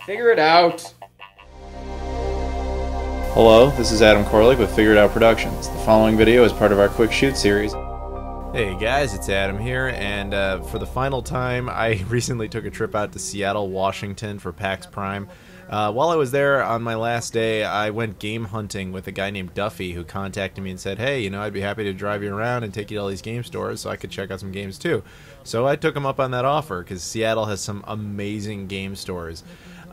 Figure it out. Hello, this is Adam Koralik with Figure It Out Productions. The following video is part of our Quick Shoot series. Hey guys, it's Adam here, and for the final time, I recently took a trip out to Seattle, Washington for PAX Prime. While I was there on my last day, I went game hunting with a guy named Duffy who contacted me and said, hey, you know, I'd be happy to drive you around and take you to all these game stores so I could check out some games too. So I took him up on that offer because Seattle has some amazing game stores.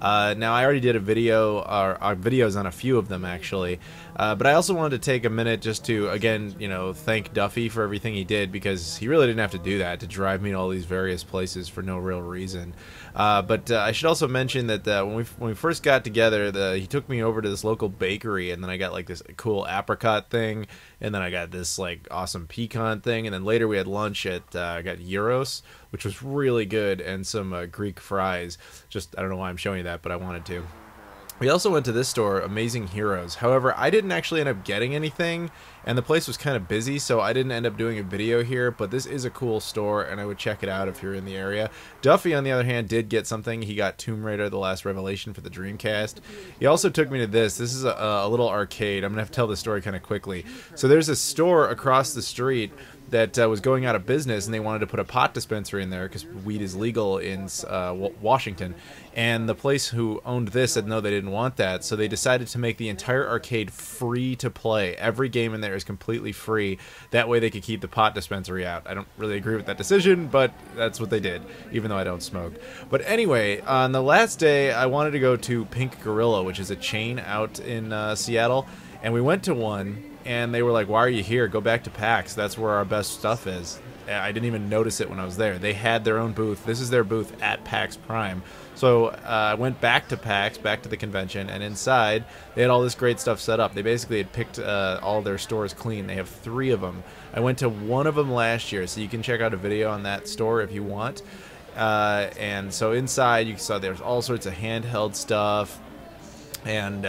Now, I already did a video, or videos on a few of them actually, but I also wanted to take a minute just to, again, you know, thank Duffy for everything he did, because he really didn't have to do that to drive me to all these various places for no real reason. But I should also mention that when we first got together, he took me over to this local bakery, and then I got like this cool apricot thing, and then I got this like awesome pecan thing, and then later we had lunch at I got gyros, which was really good, and some Greek fries. Just, I don't know why I'm showing you that, but I wanted to. We also went to this store, Amazing Heroes. However, I didn't actually end up getting anything, and the place was kind of busy, so I didn't end up doing a video here, but this is a cool store, and I would check it out if you're in the area. Duffy, on the other hand, did get something. He got Tomb Raider: The Last Revelation for the Dreamcast. He also took me to this. This is a little arcade. I'm going to have to tell the story kind of quickly. So there's a store across the street that was going out of business, and they wanted to put a pot dispensary in there because weed is legal in Washington. And the place who owned this said no, they didn't want that, so they decided to make the entire arcade free to play. Every game in there is completely free. That way they could keep the pot dispensary out. I don't really agree with that decision, but that's what they did, even though I don't smoke. But anyway, on the last day, I wanted to go to Pink Gorilla, which is a chain out in Seattle, and we went to one. And they were like, why are you here? Go back to PAX. That's where our best stuff is. I didn't even notice it when I was there. They had their own booth. This is their booth at PAX Prime. So I went back to PAX, back to the convention, and inside they had all this great stuff set up. They basically had picked all their stores clean. They have 3 of them. I went to one of them last year, so you can check out a video on that store if you want. And so inside you saw there's all sorts of handheld stuff, and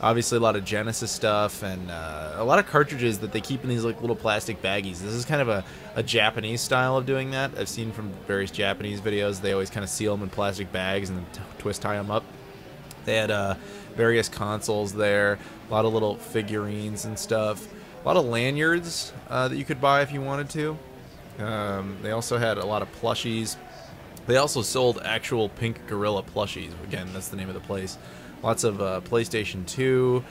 obviously a lot of Genesis stuff, and a lot of cartridges that they keep in these like little plastic baggies. This is kind of a Japanese style of doing that. I've seen from various Japanese videos. They always kind of seal them in plastic bags and then twist tie them up. They had various consoles there, a lot of little figurines and stuff, a lot of lanyards that you could buy if you wanted to. They also had a lot of plushies. They also sold actual Pink Gorilla plushies. Again, that's the name of the place. Lots of PlayStation 2.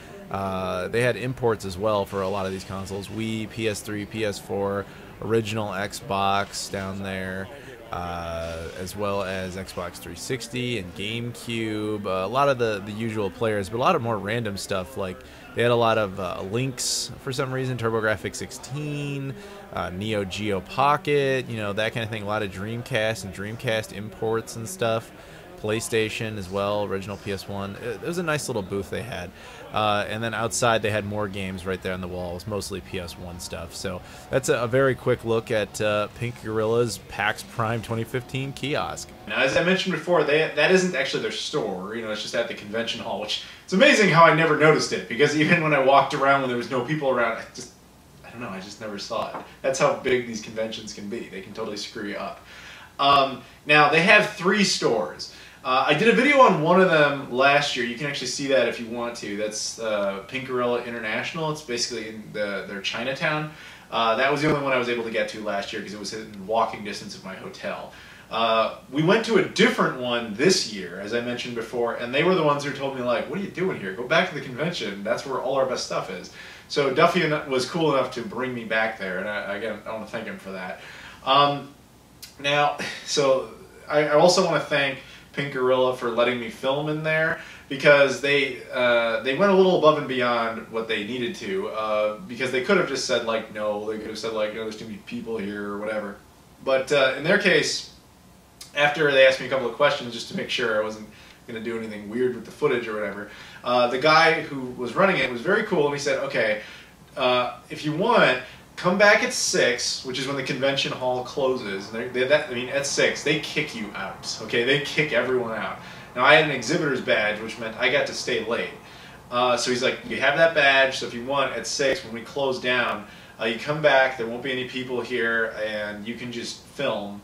They had imports as well for a lot of these consoles. Wii, PS3, PS4, original Xbox down there, as well as Xbox 360 and GameCube. A lot of the usual players, but a lot of more random stuff. Like they had a lot of Lynx for some reason, TurboGrafx 16, Neo Geo Pocket, you know, that kind of thing. A lot of Dreamcast and Dreamcast imports and stuff. PlayStation as well, original PS1. It was a nice little booth they had. And then outside they had more games right there on the walls, mostly PS1 stuff. So that's a very quick look at Pink Gorilla's PAX Prime 2015 kiosk. Now, as I mentioned before, that isn't actually their store. You know, it's just at the convention hall, which it's amazing how I never noticed it, because even when I walked around when there was no people around, I don't know, I just never saw it. That's how big these conventions can be. They can totally screw you up. Now, they have 3 stores. I did a video on one of them last year. You can actually see that if you want to. That's Pink Gorilla International. It's basically in their Chinatown. That was the only one I was able to get to last year because it was in walking distance of my hotel. We went to a different one this year, as I mentioned before, and they were the ones who told me, like, what are you doing here? Go back to the convention. That's where all our best stuff is. So Duffy was cool enough to bring me back there, and again, I want to thank him for that. Now, so I also want to thank Pink Gorilla for letting me film in there, because they went a little above and beyond what they needed to, because they could have just said like no, they could have said like, you know, there's too many people here or whatever. But in their case, after they asked me a couple of questions just to make sure I wasn't going to do anything weird with the footage or whatever, the guy who was running it was very cool, and he said, okay, if you want, come back at 6, which is when the convention hall closes. And I mean, at 6, they kick you out. Okay, they kick everyone out. Now, I had an exhibitor's badge, which meant I got to stay late. So he's like, you have that badge, so if you want, at 6, when we close down, you come back, there won't be any people here, and you can just film.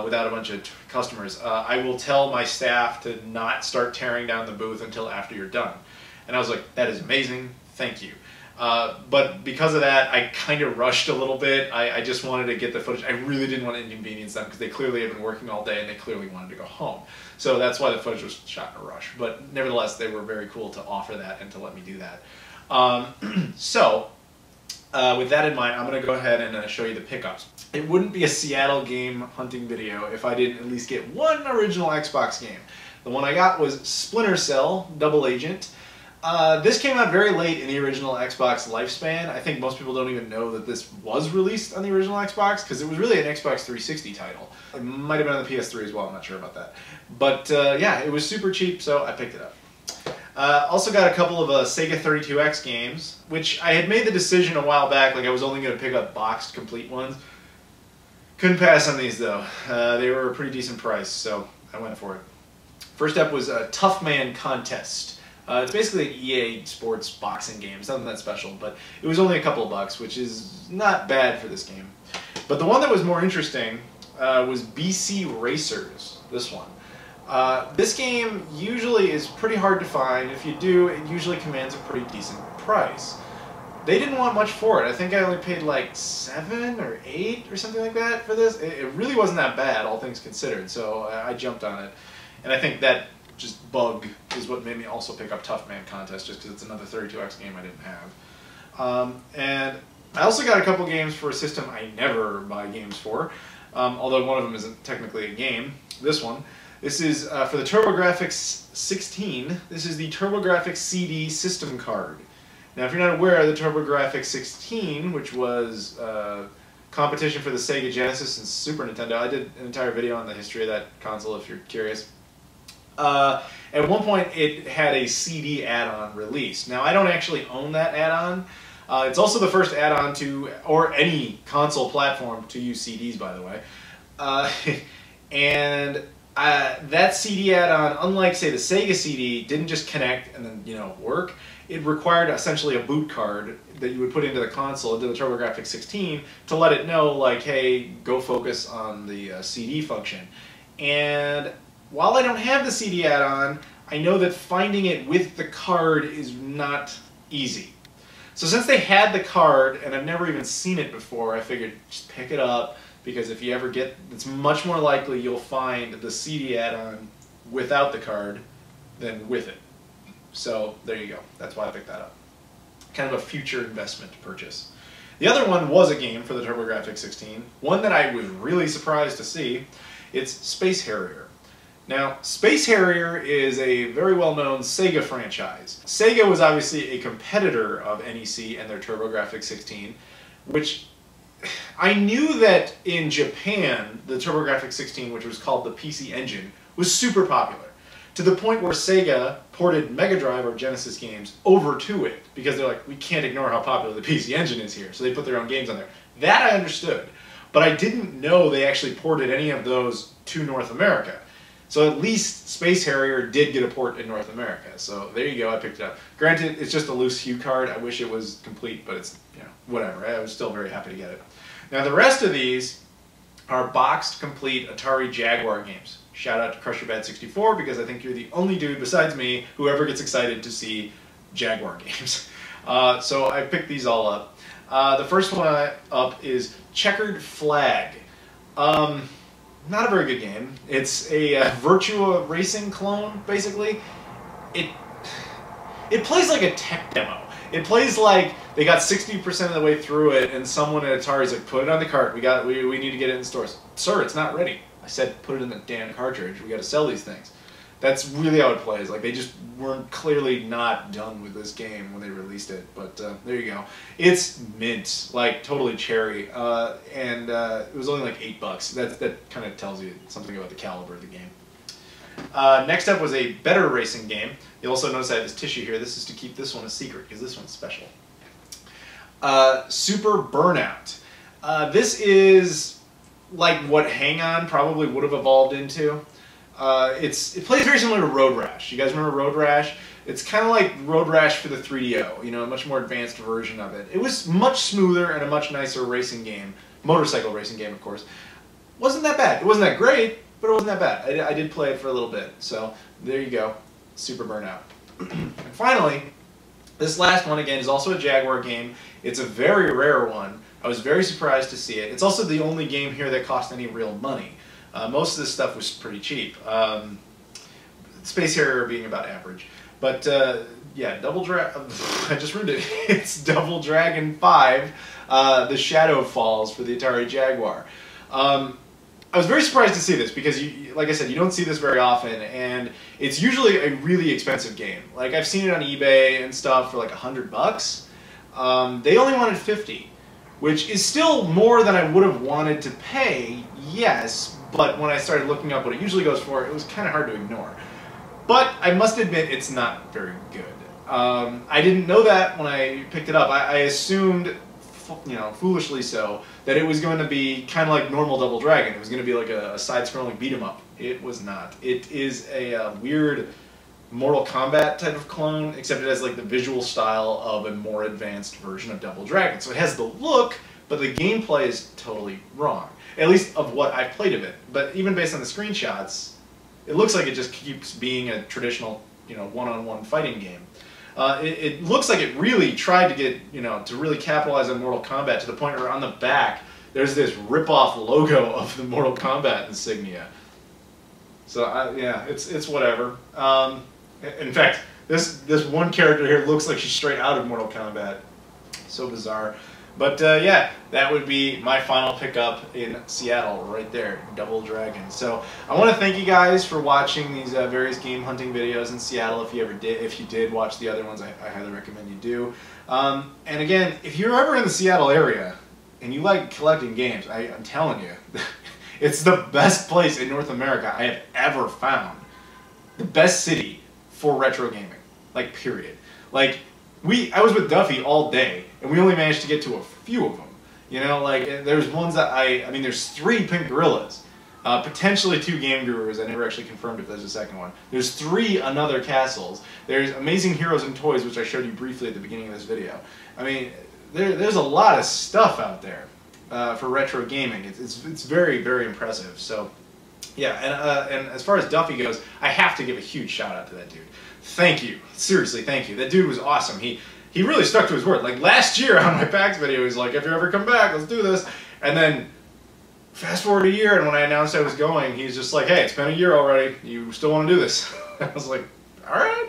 without a bunch of customers. I will tell my staff to not start tearing down the booth until after you're done. And I was like, that is amazing, thank you. But because of that, I kind of rushed a little bit. I just wanted to get the footage. I really didn't want to inconvenience them because they clearly had been working all day and they clearly wanted to go home. So that's why the footage was shot in a rush. But nevertheless, they were very cool to offer that and to let me do that. With that in mind, I'm going to go ahead and show you the pickups. It wouldn't be a Seattle game hunting video if I didn't at least get one original Xbox game. The one I got was Splinter Cell Double Agent. This came out very late in the original Xbox lifespan. I think most people don't even know that this was released on the original Xbox because it was really an Xbox 360 title. It might have been on the PS3 as well, I'm not sure about that. But yeah, it was super cheap, so I picked it up. Also got a couple of Sega 32X games, which I had made the decision a while back, like I was only going to pick up boxed complete ones. Couldn't pass on these though. They were a pretty decent price, so I went for it. First up was a Tough Man Contest. It's basically an EA Sports boxing game. It's nothing that special, but it was only a couple of bucks, which is not bad for this game. But the one that was more interesting was BC Racers, this one. This game usually is pretty hard to find. If you do, it usually commands a pretty decent price. They didn't want much for it. I think I only paid like $7 or $8 or something like that for this. It really wasn't that bad, all things considered, so I jumped on it. And I think that just bug is what made me also pick up Tough Man Contest, just because it's another 32X game I didn't have. And I also got a couple games for a system I never buy games for, although one of them isn't technically a game. This one. This is for the TurboGrafx 16. This is the TurboGrafx CD system card. Now, if you're not aware, the TurboGrafx 16, which was competition for the Sega Genesis and Super Nintendo, I did an entire video on the history of that console if you're curious. At one point, it had a CD add-on released. Now, I don't actually own that add-on. It's also the first add-on to, or any console platform to use CDs, by the way. That CD add-on, unlike, say, the Sega CD, didn't just connect and then, work. It required essentially a boot card that you would put into the console, into the TurboGrafx 16, to let it know, like, hey, go focus on the CD function. And while I don't have the CD add-on, I know that finding it with the card is not easy. So since they had the card, and I've never even seen it before, I figured just pick it up, because if you ever get, it's much more likely you'll find the CD add-on without the card than with it. So there you go. That's why I picked that up. Kind of a future investment purchase. The other one was a game for the TurboGrafx 16, one that I was really surprised to see. It's Space Harrier. Now, Space Harrier is a very well-known Sega franchise. Sega was obviously a competitor of NEC and their TurboGrafx 16, which I knew that in Japan, the TurboGrafx 16, which was called the PC Engine, was super popular, to the point where Sega ported Mega Drive or Genesis games over to it, because they're like, we can't ignore how popular the PC Engine is here, so they put their own games on there. That I understood, but I didn't know they actually ported any of those to North America. So at least Space Harrier did get a port in North America. So there you go, I picked it up. Granted, it's just a loose hue card. I wish it was complete, but it's, whatever. I was still very happy to get it. Now the rest of these are boxed, complete Atari Jaguar games. Shout out to Crusher Bad 64, because I think you're the only dude besides me who ever gets excited to see Jaguar games. So I picked these all up. The first one up is Checkered Flag. Not a very good game. It's a Virtua Racing clone, basically. It plays like a tech demo. It plays like they got 60% of the way through it, and someone at Atari's like, put it on the cart. We need to get it in stores. Sir, it's not ready. I said, put it in the damn cartridge. We got to sell these things. That's really how it plays. Like, they just weren't clearly not done with this game when they released it. But there you go. It's mint, like totally cherry, and it was only like $8. That kind of tells you something about the caliber of the game. Next up was a better racing game. You'll also notice I have this tissue here. This is to keep this one a secret, because this one's special. Super Burnout. This is like what Hang-On probably would have evolved into. It plays very similar to Road Rash. You guys remember Road Rash? It's kind of like Road Rash for the 3DO, a much more advanced version of it. It was much smoother and a much nicer racing game. Motorcycle racing game, of course. wasn't that bad. It wasn't that great, but it wasn't that bad. I did play it for a little bit, so there you go. Super Burnout. And finally, this last one, again, is also a Jaguar game. It's a very rare one. I was very surprised to see it. It's also the only game here that cost any real money. Most of this stuff was pretty cheap. Space Harrier being about average. But yeah, I just ruined it. It's Double Dragon 5, The Shadow Falls for the Atari Jaguar. I was very surprised to see this because, like I said, you don't see this very often, and it's usually a really expensive game. Like, I've seen it on eBay and stuff for like $100. They only wanted 50, which is still more than I would have wanted to pay, yes, but when I started looking up what it usually goes for, it was kind of hard to ignore. But I must admit, it's not very good. I didn't know that when I picked it up. I assumed, you know, foolishly so, that it was going to be kind of like normal Double Dragon. It was going to be like a side-scrolling beat-em-up. It was not. It is a weird Mortal Kombat type of clone, except it has like the visual style of a more advanced version of Double Dragon. So it has the look, but the gameplay is totally wrong. At least of what I've played of it. But even based on the screenshots, it looks like it just keeps being a traditional, you know, one-on-one fighting game. It looks like it really tried to get, you know, to really capitalize on Mortal Kombat to the point where on the back there's this rip-off logo of the Mortal Kombat insignia. So yeah, it's whatever. In fact, this one character here looks like she's straight out of Mortal Kombat. So bizarre. But yeah, that would be my final pickup in Seattle, right there, Double Dragon. So I want to thank you guys for watching these various game hunting videos in Seattle. If you did watch the other ones, I highly recommend you do. And again, if you're ever in the Seattle area and you like collecting games, I'm telling you, it's the best place in North America I have ever found. The best city for retro gaming, like period. Like I was with Duffy all day, and we only managed to get to a few of them. You know, like, there's ones that I mean, there's 3 Pink Gorillas, potentially 2 Game Gurus. I never actually confirmed if there's a second one. There's 3 Another Castles. There's Amazing Heroes and Toys, which I showed you briefly at the beginning of this video. I mean, there's a lot of stuff out there for retro gaming. It's very, very impressive. So, yeah, and as far as Duffy goes, I have to give a huge shout out to that dude. Thank you. Seriously, thank you. That dude was awesome. He really stuck to his word. Like last year on my PAX video, he's like, if you ever come back, let's do this. And then fast forward a year, and when I announced I was going, he's just like, hey, it's been a year already. You still want to do this? I was like, all right.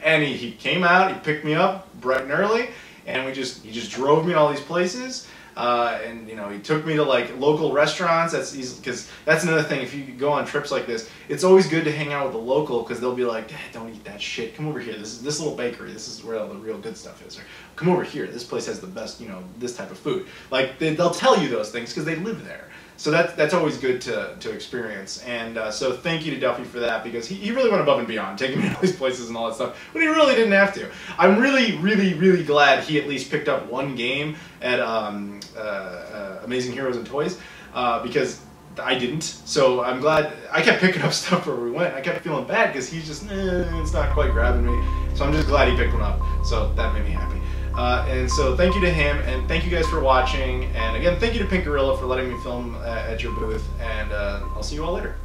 And he came out, he picked me up bright and early, and he just drove me to all these places. And you know, he took me to like local restaurants. Because that's another thing. If you go on trips like this, it's always good to hang out with a local, because they'll be like, don't eat that shit. Come over here. This little bakery. This is where all the real good stuff is. Or come over here. This place has the best, you know, this type of food. Like they'll tell you those things because they live there. So that's always good to experience. And so thank you to Duffy for that, because he really went above and beyond, taking me to all these places and all that stuff, but he really didn't have to. I'm really, really, really glad he at least picked up one game at Amazing Heroes and Toys, because I didn't. So I'm glad. I kept picking up stuff where we went. I kept feeling bad because he's just, it's not quite grabbing me. So I'm just glad he picked one up. So that made me happy. And so thank you to him, and thank you guys for watching. And again, thank you to Pink Gorilla for letting me film at your booth. And I'll see you all later.